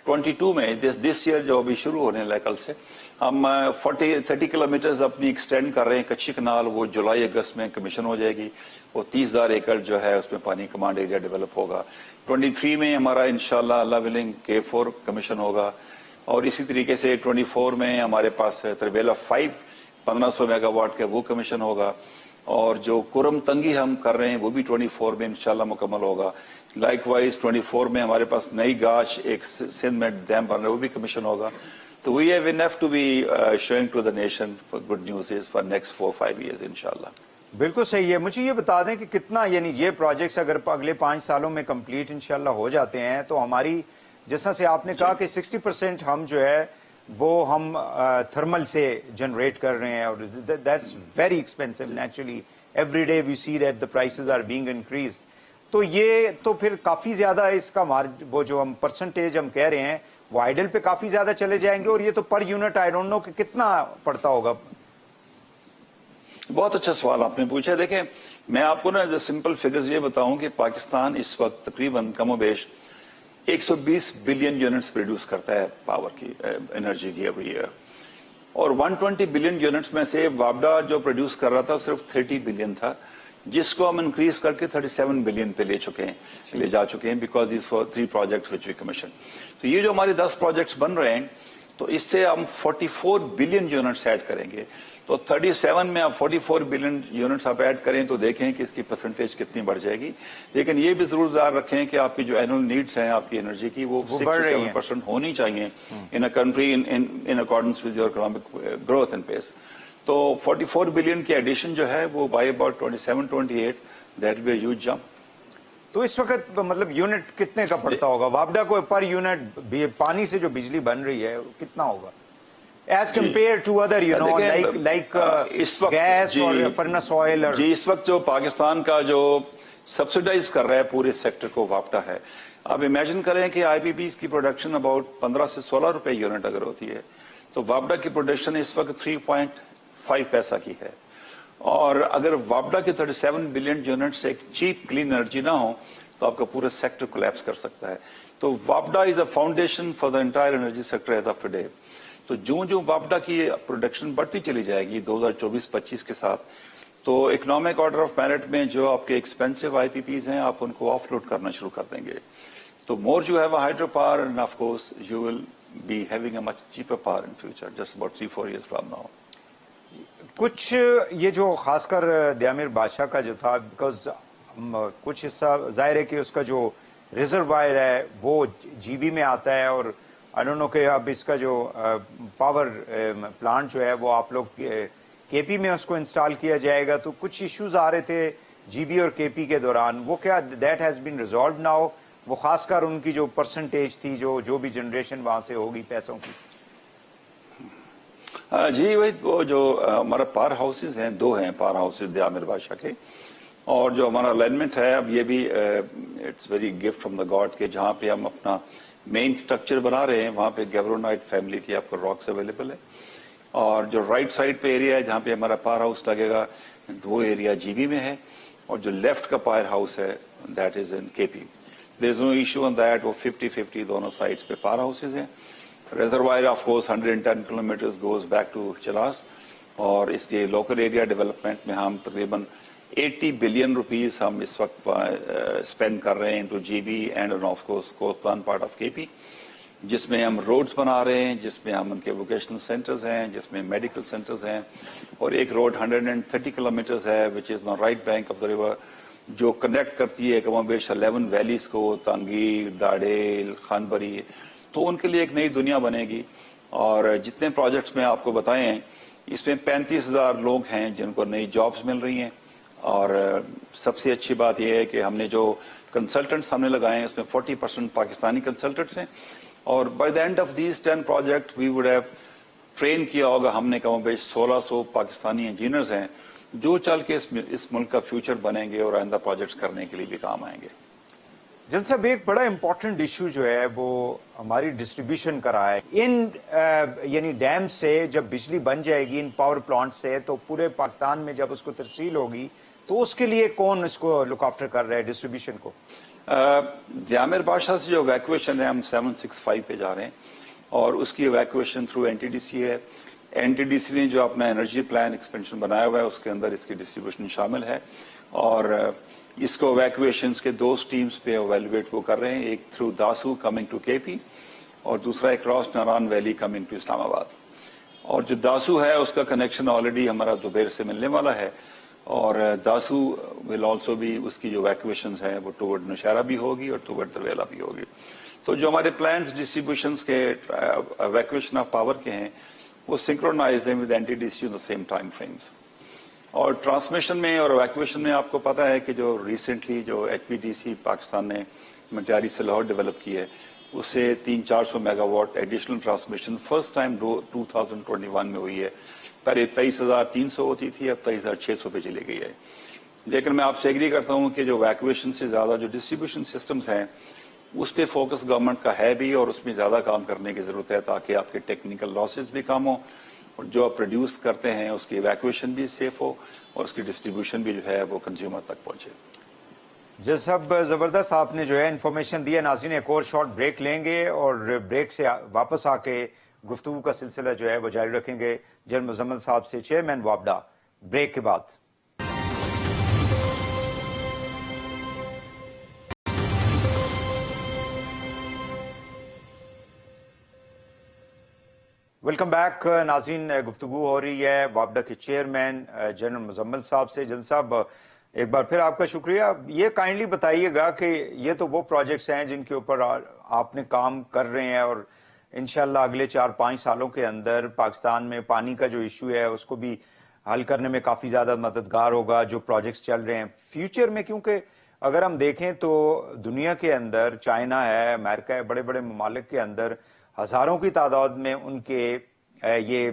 22 میں دس ایئر جو ابھی شروع ہونے لگا کل سے, ہم 30 کلومیٹرز اپنی ایکسٹینڈ کر رہے ہیں. کچی کنال وہ جولائی اگست میں کمیشن ہو جائے گی. وہ 30,000 ایکڑ جو ہے اس میں پانی کمانڈ ایریا ڈیولپ ہوگا. 23 میں ہمارا انشاءاللہ اللہ ولنگ K4 کمیشن ہوگا. اور اسی طریقے سے 24 میں ہمارے پاس تربیلا 5 1500 میگا واٹ کا وہ کمیشن ہوگا. اور جو کرم تنگی ہم کر رہے ہیں وہ بھی 24 میں انشاءاللہ مکمل ہوگا. لائک وائز 24 میں ہمارے پاس نئی گاش ایک سندھ میں ڈیم بن رہا ہے, وہ بھی کمیشن ہوگا. تو we have enough to be showing to the nation for good news is for next 4-5 years انشاءاللہ. بالکل صحیح ہے. مجھے یہ بتا دیں کہ کتنا یعنی یہ پروجیکٹس اگر اگلے 5 سالوں میں کمپلیٹ انشاءاللہ ہو جاتے ہیں تو ہماری جیسا سے آپ نے کہا کہ 60% ہم جو ہے وہ ہم تھرمل سے جنریٹ کر رہے ہیں, اور that's very expensive naturally. Every day we see that the prices are being increase. تو یہ تو پھر کافی زیادہ اس کا وہ جو ہم پرسنٹیج ہم کہہ رہے ہیں وہ آئیڈل پہ کافی زیادہ چلے جائیں گے, اور یہ تو per unit I don't know کہ کتنا پڑتا ہوگا. بہت اچھا سوال آپ نے پوچھا. دیکھیں میں آپ کو نا سمپل فگرز یہ بتاؤں کہ پاکستان اس وقت تقریباً کم و بیش 120 بلین یونٹس پروڈیوس کرتا ہے پاور کی, انرجی کی ایوری ایئر. اور 120 بلین یونٹس میں سے وابڈا جو پروڈیوس کر رہا تھا صرف 30 بلین تھا, جس کو ہم انکریز کر کے 37 بلین پہ لے جا چکے ہیں because these for 3 projects which we commission. تو یہ جو ہمارے 10 پروجیکٹس بن رہے ہیں تو اس سے ہم 44 بلین یونٹس ایڈ کریں گے. تو 37 میں آپ 44 بلین یونٹس آپ ایڈ کریں تو دیکھیں کہ اس کی پرسنٹیج کتنی بڑھ جائے گی. لیکن یہ بھی ضرور ذہن رکھیں کہ آپ کی جو اینول نیڈس ہیں آپ کی انرجی کی وہ 6-7% ہونی چاہیے in a country in accordance with your economic growth and pace. تو 44 بلین کی ایڈیشن جو ہے وہ by about 27-28 that will be a huge jump. تو اس وقت مطلب یونٹ کتنے کا پڑتا ہوگا وابڈا کو پر یونٹ پانی سے جو بجلی بن رہی ہے کتنا ہوگا as compare to other you know like gas اور فرنس آئل؟ جی اس وقت جو پاکستان کا جو سبسیڈائز کر رہا ہے پورے سیکٹر کو وابڈا ہے, آپ امیجن کریں کہ آئی پی پیز کی پروڈکشن اباؤٹ 15 سے 16 روپے یونٹ اگر ہوتی ہے تو وابڈا کی پروڈکشن اس وقت 3.5 پیسہ کی ہے. اور اگر وابڈا کے 37 بلین یونٹ سے ایک چیپ کلین انرجی نہ ہو تو آپ کا پورا سیکٹر کولیپس کر سکتا ہے. تو وابڈا is a foundation for the entire energy sector as of today. تو جو وابڈا کی پروڈکشن بڑھتی چلی جائے گی 2024-25 کے ساتھ, تو اکنامک آرڈر آف میرٹ میں جو آپ کے ایکسپینسو آئی پی پیز ہیں آپ ان کو آف لوڈ کرنا شروع کر دیں گے. تو more you have a hydro power and of course you will be having a much cheaper power in future just about 3-4 years from now. کچھ یہ جو خاص کر دیامیر بادشاہ کا جو تھا بیکاز کچھ حصہ ظاہر ہے کہ اس کا جو ریزروائر ہے وہ جی بی میں آتا ہے, اور آئی ڈونٹ نو کہ اب اس کا جو پاور پلانٹ جو ہے وہ آپ لوگ کے پی میں اس کو انسٹال کیا جائے گا. تو کچھ ایشوز آ رہے تھے جی بی اور کے پی کے دوران, وہ کیا that has been resolved now? وہ خاص کر ان کی جو پرسنٹیج تھی جو بھی جنریشن وہاں سے ہوگی پیسوں کی. جی وہی وہ جو ہمارا پاور ہاؤسز ہیں 2 ہیں پاور ہاؤسز دیامیر بادشاہ کے, اور جو ہمارا الائنمنٹ ہے اب یہ بھی it's very gift from the God کہ جہاں پہ ہم اپنا مین اسٹرکچر بنا رہے ہیں وہاں پہ گیورونائٹ فیملی کی آپ کو راکس اویلیبل ہے. اور جو رائٹ سائڈ پہ ایریا ہے جہاں پہ ہمارا پاور ہاؤس لگے گا وہ ایریا جی بی میں ہے, اور جو لیفٹ کا پاور ہاؤس ہے دیٹ از ان کے پی. دیر از نو ایشو آن دیٹ. وہ 50-50 دونوں سائڈس پہ پاور ہاؤسز ہیں. Reservoir of course 110 kilometres goes back to Chilas, और इसके लोकल एरिया डेवलपमेंट में हम तकरीबन 80 बिलियन रुपीस हम इस वक्त स्पेंड कर रहे हैं into GB and of course Kohistan part of KP, जिसमें हम रोड्स बना रहे हैं, जिसमें हम उनके वोकेशनल सेंटर्स हैं, जिसमें मेडिकल सेंटर्स हैं, और एक रोड 130 किलोमीटर्स है which is on right bank of the river, जो कनेक्ट करती है कमोबेश 11 वैलीज को, तांगीर, दाड़ेल, खानबरी, तो उनके लिए एक नई दुनिया बनेगी। और जितने प्रोजेक्ट्स मैं आपको बताए हैं इसमें 35,000 लोग हैं जिनको नई जॉब्स मिल रही हैं, और सबसे अच्छी बात यह है कि हमने जो कंसल्टेंट्स हमने लगाए हैं उसमें 40% पाकिस्तानी कंसल्टेंट्स हैं, और by the end of these 10 project we would have train किया होगा हमने कमोबेश 1600 पाकिस्तानी इंजीनियर्स हैं जो चल के इस मुल्क का फ्यूचर बनेंगे और आइंदा प्रोजेक्ट्स करने के लिए भी काम आएंगे। जन साहब, एक बड़ा इंपॉर्टेंट इश्यू जो है वो हमारी डिस्ट्रीब्यूशन का रहा है। इन यानी डैम से जब बिजली बन जाएगी इन पावर प्लांट से, तो पूरे पाकिस्तान में जब उसको तरसील होगी तो उसके लिए कौन इसको लुक आफ्टर कर रहा है डिस्ट्रीब्यूशन को? जामिर बादशाह से जो इवैक्यूएशन है हम 765 पे जा रहे हैं, और उसकी इवैक्यूएशन थ्रू एनटीडीसी है। एनटीडीसी ने जो अपना एनर्जी प्लान एक्सपेंशन बनाया हुआ है उसके अंदर इसकी डिस्ट्रीब्यूशन शामिल है, और इसको इवैक्यूएशन के 2 स्ट्रीम्स पे एवेल्युएट वो कर रहे हैं, एक through Dasu coming to KP और दूसरा cross Narayan valley coming to Islamabad. और जो दासू है उसका कनेक्शन ऑलरेडी हमारा दुबेर से मिलने वाला है, और दासू विल ऑल्सो भी उसकी जो इवैक्यूएशन है वो टुवर्ड नौशहरा भी होगी और टुवर्ड दरवेला भी होगी। तो जो हमारे प्लान्स डिस्ट्रीब्यूशन के इवैक्यूएशन ऑफ पावर के हैं वो सिंक्रोनाइज्ड हैं with NTDC in the same time frames. और ट्रांसमिशन में और इवैक्यूएशन में आपको पता है कि जो रिसेंटली जो एचपीडीसी पाकिस्तान ने मटियारी से लाहौर डेवलप की है उससे 300-400 megawatt additional transmission first time 2021 में हुई है। पहले 23,300 होती थी, अब 23,600 पे चली गई है। लेकिन मैं आपसे एग्री करता हूं कि जो इवैक्यूएशन से ज्यादा जो डिस्ट्रीब्यूशन सिस्टम्स हैं उस पर फोकस गवर्नमेंट का है भी, और उसमें ज्यादा काम करने की जरूरत है ताकि आपके टेक्निकल लॉसेस भी कम हो और जो आप प्रोड्यूस करते हैं उसकी इवैक्यूएशन भी सेफ हो और उसकी डिस्ट्रीब्यूशन भी जो है वो कंज्यूमर तक पहुंचे। जज साहब, जबरदस्त आपने जो है इन्फॉर्मेशन दी है। नाज़रीन, एक और शॉर्ट ब्रेक लेंगे और ब्रेक से वापस आके गुफ्तगू का सिलसिला जो है वो जारी रखेंगे जनरल मुजम्मिल साहब से, चेयरमैन वापडा। ब्रेक के बाद वेलकम बैक। नाज़रीन, गुफ्तगू हो रही है वापडा के चेयरमैन जनरल मुजम्मिल साहब से। जनरल साहब, एक बार फिर आपका शुक्रिया। ये काइंडली बताइएगा कि ये तो वो प्रोजेक्ट्स हैं जिनके ऊपर आपने काम कर रहे हैं, और इंशाल्लाह अगले 4-5 सालों के अंदर पाकिस्तान में पानी का जो इशू है उसको भी हल करने में काफी ज्यादा मददगार होगा जो प्रोजेक्ट्स चल रहे हैं फ्यूचर में। क्योंकि अगर हम देखें तो दुनिया के अंदर चाइना है, अमेरिका है, बड़े बड़े ममालिक के अंदर हजारों की तादाद में उनके ये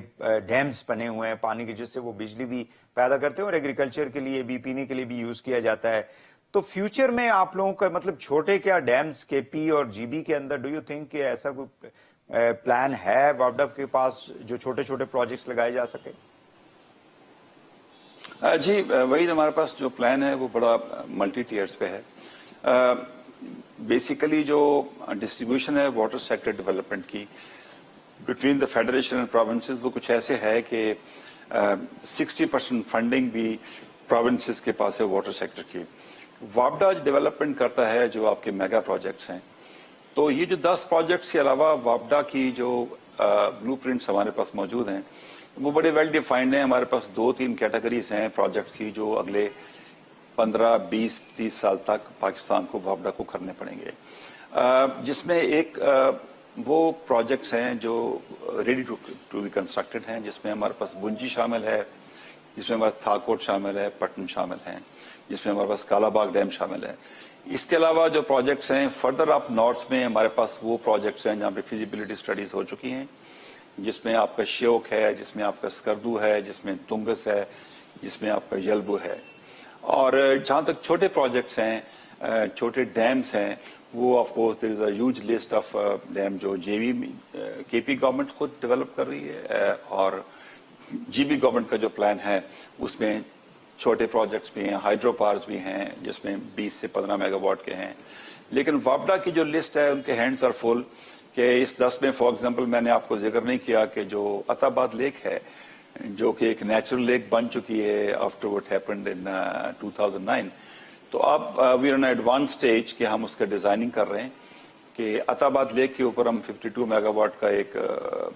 डैम्स बने हुए हैं पानी के, जिससे वो बिजली भी पैदा करते हैं और एग्रीकल्चर के लिए भी, पीने के लिए भी यूज किया जाता है। तो फ्यूचर में आप लोगों का मतलब छोटे क्या डैम्स केपी और जीबी के अंदर डू यू थिंक कि ऐसा कोई प्लान है वापडा के पास जो छोटे छोटे प्रोजेक्ट्स लगाए जा सके? जी वही हमारे पास जो प्लान है वो बड़ा मल्टी टीयर्स पे है। बेसिकली जो डिस्ट्रीब्यूशन है वाटर सेक्टर डेवलपमेंट की between the federation and provinces वो कुछ ऐसे है कि 60% फंडिंग भी प्रोविंसेस के पास है वाटर सेक्टर की। वापडा डेवलपमेंट करता है जो आपके मेगा प्रोजेक्ट्स हैं। तो ये जो 10 प्रोजेक्ट्स के अलावा वापडा की जो ब्लूप्रिंट्स हमारे पास मौजूद हैं वो बड़े वेल डिफाइंड हैं। हमारे पास 2-3 कैटेगरीज हैं प्रोजेक्ट्स की जो अगले 15, 20, 30 साल तक पाकिस्तान को वापडा को करने पड़ेंगे, जिसमें एक वो प्रोजेक्ट्स हैं जो रेडी टू बी कंस्ट्रक्टेड हैं, जिसमें हमारे पास बुंजी शामिल है, जिसमें हमारे थाकोट शामिल है, पटन शामिल हैं, जिसमें हमारे पास कालाबाग डैम शामिल है। इसके अलावा जो प्रोजेक्ट्स हैं फर्दर अप नॉर्थ में हमारे पास वो प्रोजेक्ट्स हैं जहाँ पे फिजिबिलिटी स्टडीज हो चुकी हैं, जिसमें आपका श्योक है, जिसमें आपका स्कर्दू है, जिसमें तुंगस है, जिसमें आपका यल्बू है। और जहाँ तक छोटे प्रोजेक्ट्स हैं, छोटे डैम्स हैं, वो of course there is a huge list of dam जो जेवी केपी गवर्नमेंट खुद डेवलप कर रही है, और जीबी गवर्नमेंट का जो प्लान है उसमें छोटे प्रोजेक्ट्स भी हैं, हाइड्रो पावर्स भी हैं जिसमें 20 से 15 मेगावाट के हैं। लेकिन वापडा की जो लिस्ट है उनके हैंड्स आर फुल, کہ اس 10 میں فار ایگزامپل میں نے آپ کو ذکر نہیں کیا کہ جو عطاباد لیک ہے جو کہ ایک نیچرل لیک بن چکی ہے آفٹر وٹ ہیپنڈ ان 2009. تو اب we are in advance stage کہ ہم اس کا ڈیزائننگ کر رہے ہیں کہ عطاباد لیک کے اوپر ہم 52 میگا واٹ کا ایک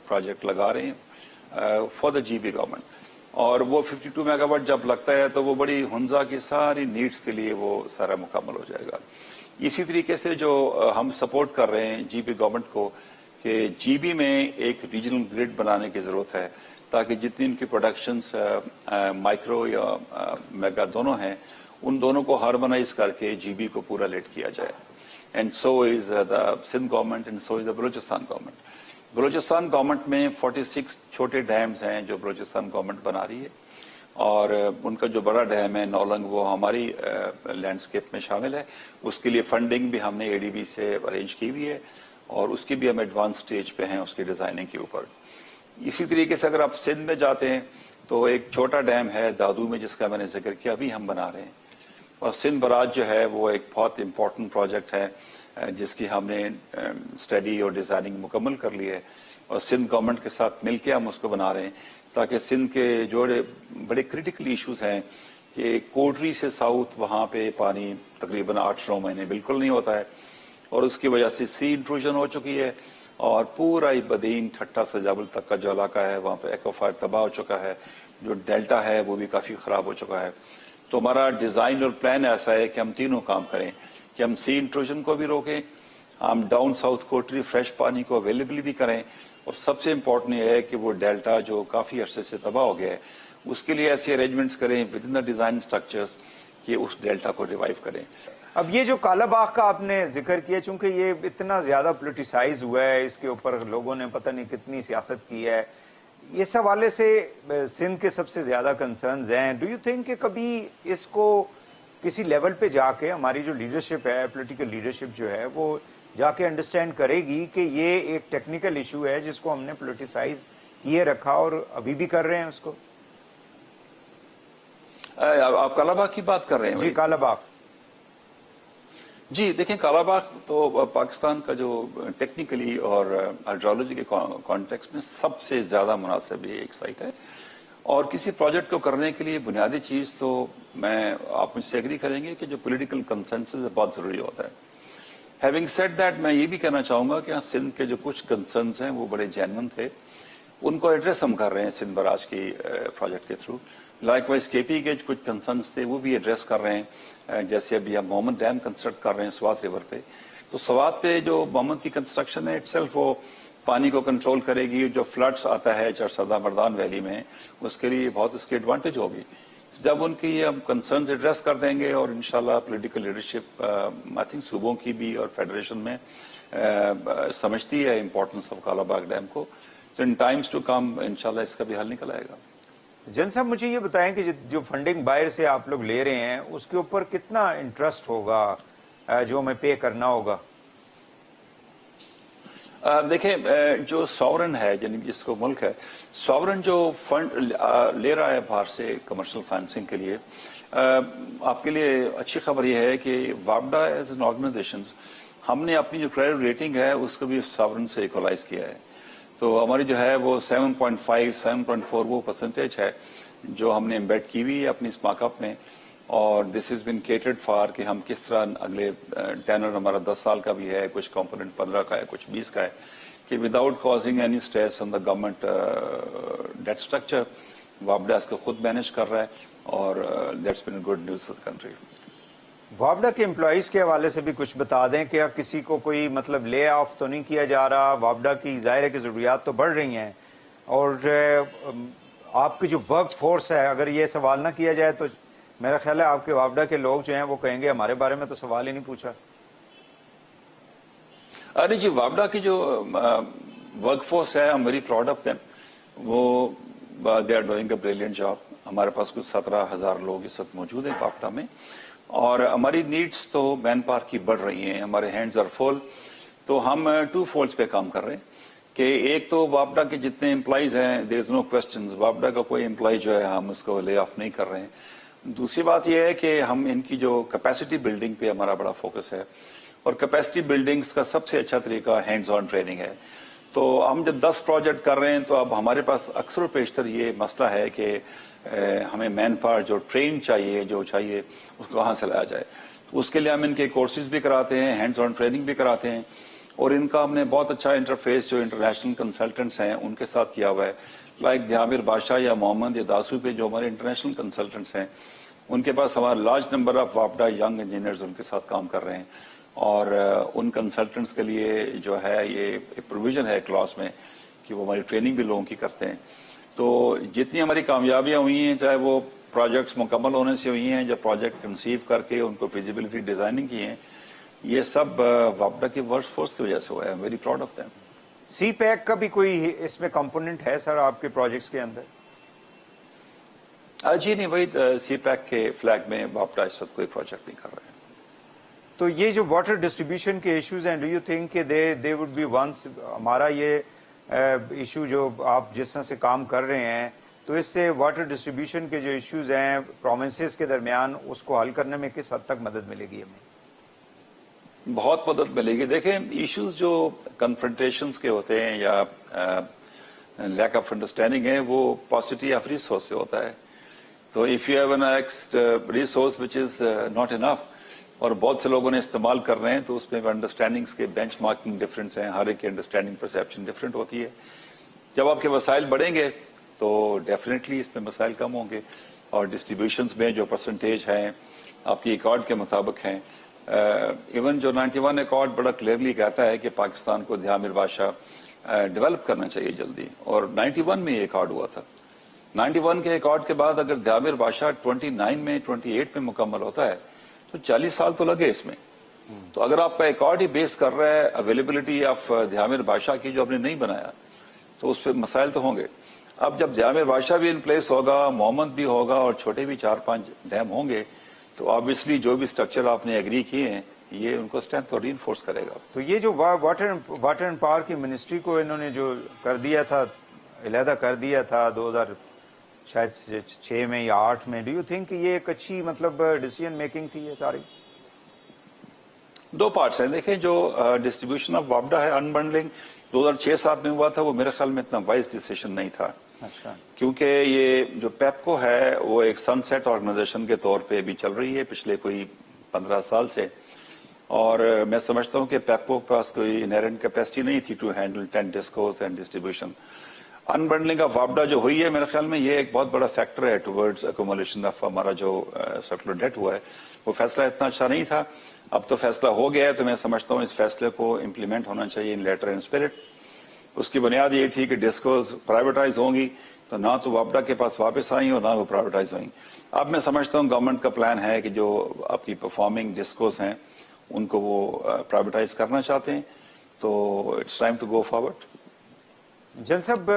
پروجیکٹ لگا رہے ہیں فار دا جی بی گورنمنٹ. اور وہ 52 میگا واٹ جب لگتا ہے تو وہ بڑی ہنزا کی ساری نیڈز کے لیے وہ سارا مکمل ہو جائے گا. اسی طریقے سے جو ہم سپورٹ کر رہے ہیں جی بی گورنمنٹ کو کہ جی بی میں ایک ریجنل گریڈ بنانے کی ضرورت ہے تاکہ جتنی ان کی پروڈکشنز مائکرو یا میگا دونوں ہیں ان دونوں کو ہارمونائز کر کے جی بی کو پورا لیٹ کیا جائے. And so is the Sindh government and so is the Balochistan government. Balochistan government میں 46 چھوٹے ڈیمز ہیں جو بلوچستان گورنمنٹ بنا رہی ہے اور ان کا جو بڑا ڈیم ہے نولنگ وہ ہماری لینڈسکیپ میں شامل ہے. اس کے لیے فنڈنگ بھی ہم نے اے ڈی بی سے ارینج کی ہوئی ہے اور اس کی بھی ہم ایڈوانس سٹیج پہ ہیں اس کی ڈیزائننگ کے اوپر. اسی طریقے سے اگر آپ سندھ میں جاتے ہیں تو ایک چھوٹا ڈیم ہے دادو میں جس کا میں نے ذکر کیا ابھی ہم بنا رہے ہیں. اور سندھ براج جو ہے وہ ایک بہت امپورٹنٹ پروجیکٹ ہے جس کی ہم نے اسٹڈی اور ڈیزائننگ مکمل کر لی ہے اور سندھ گورنمنٹ کے ساتھ مل کے ہم اس کو بنا رہے ہیں تاکہ سندھ کے جو بڑے کریٹیکل ایشوز ہیں کہ کوٹری سے ساؤتھ وہاں پہ پانی تقریباً 8-9 مہینے بالکل نہیں ہوتا ہے اور اس کی وجہ سے سی انٹروژن ہو چکی ہے اور پورا ہی بدین ٹھٹا سے جبل تک کا جو علاقہ ہے وہاں پہ ایکوفائر تباہ ہو چکا ہے. جو ڈیلٹا ہے وہ بھی کافی خراب ہو چکا ہے. تو ہمارا ڈیزائن اور پلان ایسا ہے کہ ہم تینوں کام کریں کہ ہم سی انٹروژن کو بھی روکیں, ہم ڈاؤن ساؤتھ کوٹری فریش پانی کو اویلیبل بھی کریں اور سب سے امپورٹنٹ یہ ہے کہ وہ ڈیلٹا جو کافی عرصے سے تباہ ہو گیا ہے اس کے لیے ایسے ارینجمنٹس کریں with in the design structures کہ اس ڈیلٹا کو ریوائیو کریں. اب یہ جو کالا باغ کا آپ نے ذکر کیا چونکہ یہ اتنا زیادہ پولیٹیسائز ہوا ہے اس کے اوپر لوگوں نے پتہ نہیں کتنی سیاست کی ہے, اس حوالے سے سندھ کے سب سے زیادہ کنسرنز ہیں. ڈو یو تھنک کہ کبھی اس کو کسی لیول پہ جا کے ہماری جو لیڈرشپ ہے پولیٹیکل لیڈرشپ جو ہے وہ جا کے انڈرسٹینڈ کرے گی کہ یہ ایک ٹیکنیکل ایشو ہے جس کو ہم نے پولیٹیسائز کیے رکھا اور ابھی بھی کر رہے ہیں اس کو؟ آپ کالا باغ کی بات کر رہے ہیں؟ جی کالا باغ. جی دیکھیں کالا باغ تو پاکستان کا جو ٹیکنیکلی اور ہائیڈرولوجی کے کانٹیکس میں سب سے زیادہ مناسب یہ ایک سائٹ ہے اور کسی پروجیکٹ کو کرنے کے لیے بنیادی چیز تو میں آپ مجھ سے ایگری کریں گے کہ جو پولیٹیکل کنسنسس بہت ضروری ہوتا ہے. ہیونگ سیڈ دیٹ میں یہ بھی کہنا چاہوں گا کہ سندھ کے جو کچھ کنسرنس ہیں وہ بڑے جینون تھے, ان کو ایڈریس ہم کر رہے ہیں سندھ براج کی پروجیکٹ کے تھرو. لائک وائز کے پی کے کچھ کنسرنس تھے وہ بھی ایڈریس کر رہے ہیں, جیسے ابھی ہم محمد ڈیم کنسٹرکٹ کر رہے ہیں سوات ریور پہ. تو سوات پہ جو محمد کی کنسٹرکشن ہے اٹ سیلف وہ پانی کو کنٹرول کرے گی, جو فلڈس آتا ہے چرسدہ مردان ویلی میں اس کے لیے بہت اس کی ایڈوانٹیج ہوگی. جب ان کی ہم کنسرنز ایڈریس کر دیں گے اور انشاءاللہ پولیٹیکل لیڈرشپ آئی تھنک صوبوں کی بھی اور فیڈریشن میں سمجھتی ہے importance of Kala Bagh dam کو, تو ان ٹائمز ٹو کم انشاءاللہ اس کا بھی حل نکل آئے گا. جن صاحب مجھے یہ بتائیں کہ جو فنڈنگ باہر سے آپ لوگ لے رہے ہیں اس کے اوپر کتنا انٹرسٹ ہوگا جو ہمیں پے کرنا ہوگا؟ دیکھیں جو ساورن ہے یعنی جس کو ملک ہے ساورن جو فنڈ لے رہا ہے باہر سے کمرشل فائننسنگ کے لیے, آپ کے لیے اچھی خبر یہ ہے کہ وابڈا ایز این آرگنائزیشن ہم نے اپنی جو کریڈٹ ریٹنگ ہے اس کو بھی ساورن سے ایکولائز کیا ہے. تو ہماری جو ہے وہ 7.5 7.4 وہ پرسنٹیج ہے جو ہم نے امبیڈ کی ہوئی ہے اپنی اس مارک اپ میں, اور دس از بین کیٹرڈ فار کہ ہم کس طرح اگلے ٹینر ہمارا 10 سال کا بھی ہے, کچھ کمپوننٹ 15 کا ہے, کچھ 20 کا ہے, کہ without causing any stress on the government debt structure وابڈا اس کو خود مینج کر رہا ہے اور that's been good news for the country. وابڈا کے امپلائیز کے حوالے سے بھی کچھ بتا دیں کہ کسی کو کوئی مطلب لے آف تو نہیں کیا جا رہا؟ وابڈا کی ظاہر ہے کہ ضروریات تو بڑھ رہی ہیں اور آپ کی جو ورک فورس ہے اگر یہ سوال نہ کیا جائے تو میرا خیال ہے آپ کے وابڈا کے لوگ جو ہیں وہ کہیں گے ہمارے بارے میں تو سوال ہی نہیں پوچھا. ارے جی وابڈا کی جو ورک فورس ہے I'm very proud of them. وہ they are doing a brilliant job. ہمارے پاس کچھ 17,000 لوگ اس وقت موجود ہیں وابڈا میں اور ہماری نیڈس تو مین پاور کی بڑھ رہی ہیں, ہمارے ہینڈز آر فل. تو ہم 2 فولڈز پہ کام کر رہے ہیں کہ ایک تو وابڈا کے جتنے امپلائیز ہیں there is no questions, وابڈا کا کوئی امپلائی جو ہے ہم اس کو لے آف نہیں کر رہے ہیں. دوسری بات یہ ہے کہ ہم ان کی جو کیپیسٹی بلڈنگ پہ ہمارا بڑا فوکس ہے اور کیپیسٹی بلڈنگز کا سب سے اچھا طریقہ ہینڈز آن ٹریننگ ہے. تو ہم جب 10 پروجیکٹ کر رہے ہیں تو اب ہمارے پاس اکثر و بیشتر یہ مسئلہ ہے کہ ہمیں مین پاور جو ٹرین چاہیے جو چاہیے اس کو کہاں سے لایا جائے. تو اس کے لیے ہم ان کے کورسز بھی کراتے ہیں, ہینڈز آن ٹریننگ بھی کراتے ہیں, اور ان کا ہم نے بہت اچھا انٹرفیس جو انٹرنیشنل کنسلٹنٹس ہیں ان کے ساتھ کیا ہوا ہے, لائک دھیامر بادشاہ یا محمد یا داسو پہ جو ہمارے انٹرنیشنل کنسلٹنٹس ہیں ان کے پاس ہمارا لارج نمبر آف وابڈا ینگ انجینئرز ان کے ساتھ کام کر رہے ہیں. اور ان کنسلٹنٹس کے لیے جو ہے یہ پروویژن ہے کلاس میں کہ وہ ہماری ٹریننگ بھی لوگوں کی کرتے ہیں. تو جتنی ہماری کامیابیاں ہوئی ہیں چاہے وہ پروجیکٹس مکمل ہونے سے ہوئی ہیں, جب پروجیکٹ کنسیو کر کے ان کو فیزیبلٹی ڈیزائننگ کی ہیں, یہ سب وابڈا کی ورک فورس کی وجہ سے ہوا ہے. Very proud of them. CPEC کا بھی کوئی اس میں کمپوننٹ ہے سر آپ کے پروجیکٹس کے اندر؟ جی نہیں, وہی سی پیک کے فلیگ میں وابڈا اس وقت کوئی پروجیکٹ نہیں کر رہے ہیں. تو یہ جو واٹر ڈسٹریبیوشن کے ایشوز ہیں, ڈو یو تھنک کہ دے وڈ بی ونس, ہمارا یہ ایشو جو آپ جس طرح سے کام کر رہے ہیں تو اس سے واٹر ڈسٹریبیوشن کے جو ایشوز ہیں پروونسز کے درمیان اس کو حل کرنے میں کس حد تک مدد ملے گی ہمیں؟ بہت مدد ملے گی. دیکھیں ایشوز جو کنفرنٹیشنز کے ہوتے ہیں یا لیک آف انڈرسٹینڈنگ ہے وہ پاسٹی آف ریسورس سے ہوتا ہے. تو if you have an x resource which is not enough اور بہت سے لوگوں نے استعمال کر رہے ہیں تو اس میں انڈرسٹینڈنگس کے بینچ مارکنگ ڈفرینس ہیں, ہر ایک کی انڈرسٹینڈنگ پرسیپشن ڈفرینٹ ہوتی ہے. جب آپ کے وسائل بڑھیں گے تو ڈیفینیٹلی اس میں مسائل کم ہوں گے, اور ڈسٹریبیوشنز میں جو پرسنٹیج ہیں آپ کی ایکارڈ کے مطابق ہیں. ایون جو 91 ایکارڈ بڑا کلیئرلی کہتا ہے کہ پاکستان کو دھیامر بادشاہ ڈیولپ کرنا چاہیے جلدی, اور 91 میں یہ ایکارڈ ہوا تھا. 91 کے ایکارڈ کے بعد اگر دھیامر بادشاہ 29 میں 28 میں مکمل ہوتا ہے تو 40 سال تو لگے اس میں. تو اگر آپ کا ایکارڈ ہی بیس کر رہا ہے اویلیبلٹی آف دھیامر بادشاہ کی جو ہم نے نہیں بنایا تو اس پہ مسائل تو ہوں گے. اب جب دھیامر بادشاہ بھی ان پلیس ہوگا, محمد بھی ہوگا اور چھوٹے بھی 4-5 ڈیم ہوں گے تو آبویسلی جو بھی سٹرکچر آپ نے ایگری کیے ہیں یہ ان کو اسٹرینتھ اور ری انفورس کرے گا. تو یہ جو واٹر اینڈ پاور کی منسٹری کو انہوں نے جو کر دیا تھا, علیحدہ کر دیا تھا 2006 میں یا 8 میں, ڈو یو تھنک کہ یہ ایک اچھی مطلب ڈیسیژن میکنگ تھی یہ ساری؟ دو پارٹس ہیں. دیکھیں جو ڈسٹریبیوشن آف وابڈا ہے انبنڈلنگ 2006-7 میں ہوا تھا وہ میرے خیال میں اتنا وائز ڈیسیشن نہیں تھا. اچھا. کیونکہ یہ جو پیپکو ہے وہ ایک سن سیٹ آرگنائزیشن کے طور پہ بھی چل رہی ہے پچھلے کوئی 15 سال سے, اور میں سمجھتا ہوں کہ پیپکو کے پاس کوئی انہیرنٹ کیپیسٹی نہیں تھی to handle 10 DISCOs and distribution. Unbundling of وابڈا جو ہوئی ہے میرے خیال میں یہ ایک بہت بڑا فیکٹر ہے ٹورڈز ایکومولیشن آف ہمارا جو سرکولر ڈیٹ ہوا ہے. وہ فیصلہ اتنا اچھا نہیں تھا, اب تو فیصلہ ہو گیا ہے تو میں سمجھتا ہوں اس فیصلے کو امپلیمنٹ ہونا چاہیے ان لیٹر اینڈ اسپرٹ. اس کی بنیاد یہ تھی کہ ڈسکوز پرائیویٹائز ہوں گی تو نہ تو وابڈا کے پاس واپس آئیں اور نہ وہ پرائیویٹائز ہوئیں. اب میں سمجھتا ہوں گورنمنٹ کا پلان ہے کہ جو آپ کی پرفارمنگ ڈسکوز ہیں ان کو وہ پرائیویٹائز کرنا چاہتے ہیں, تو it's time to go forward. جن صاحب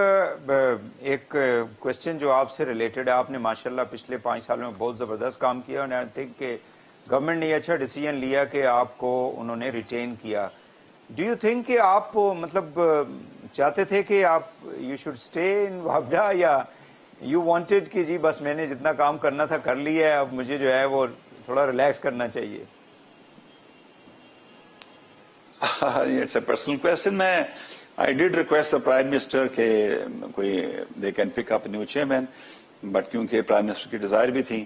ایک کوشچن جو آپ سے ریلیٹڈ ہے, آپ نے ماشاءاللہ پچھلے 5 سالوں میں بہت زبردست کام کیا, اور آئی تھنک کہ گورنمنٹ نے یہ اچھا ڈیسیژن لیا کہ آپ کو انہوں نے ریٹین کیا. ڈو یو تھنک کہ آپ مطلب چاہتے تھے کہ آپ یو شوڈ اسٹے ان وابڈا, یا یو وانٹیڈ کہ جی بس میں نے جتنا کام کرنا تھا کر لیا ہے, اب مجھے جو ہے وہ تھوڑا ریلیکس کرنا چاہیے؟ It's a personal question. I did request the Prime Minister کہ کوئی they can pick up a new chairman, but کیونکہ Prime Minister کی ڈیزائر بھی تھی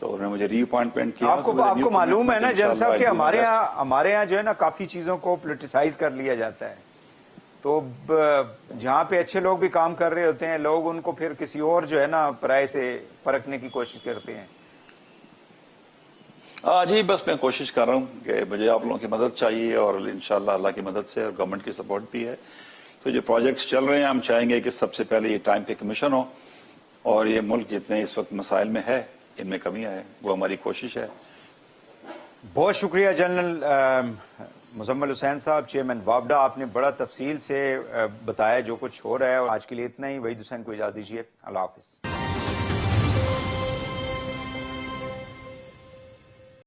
تو انہوں نے مجھے ری اپوائنٹمنٹ کیا. آپ کو معلوم ہے نا جن صاحب کہ ہمارے یہاں جو ہے نا کافی چیزوں کو پولیٹیسائز کر لیا جاتا ہے, تو جہاں پہ اچھے لوگ بھی کام کر رہے ہوتے ہیں لوگ ان کو پھر کسی اور جو ہے نا پرائے سے پرکھنے کی کوشش کرتے ہیں. جی بس میں کوشش کر رہا ہوں کہ مجھے آپ لوگوں کی مدد چاہیے, اور انشاءاللہ اللہ کی مدد سے اور گورنمنٹ کی سپورٹ بھی ہے. تو جو پروجیکٹس چل رہے ہیں ہم چاہیں گے کہ سب سے پہلے یہ ٹائم پہ کمیشن ہو, اور یہ ملک جتنے اس وقت مسائل میں ہے ان میں کمی آئے, وہ ہماری کوشش ہے. بہت شکریہ جنرل مزمل حسین صاحب, چیئرمین وابڈا. آپ نے بڑا تفصیل سے بتایا جو کچھ ہو رہا ہے, اور آج کے لیے اتنا ہی. وحید حسین کو اجازت دیجیے. اللہ حافظ.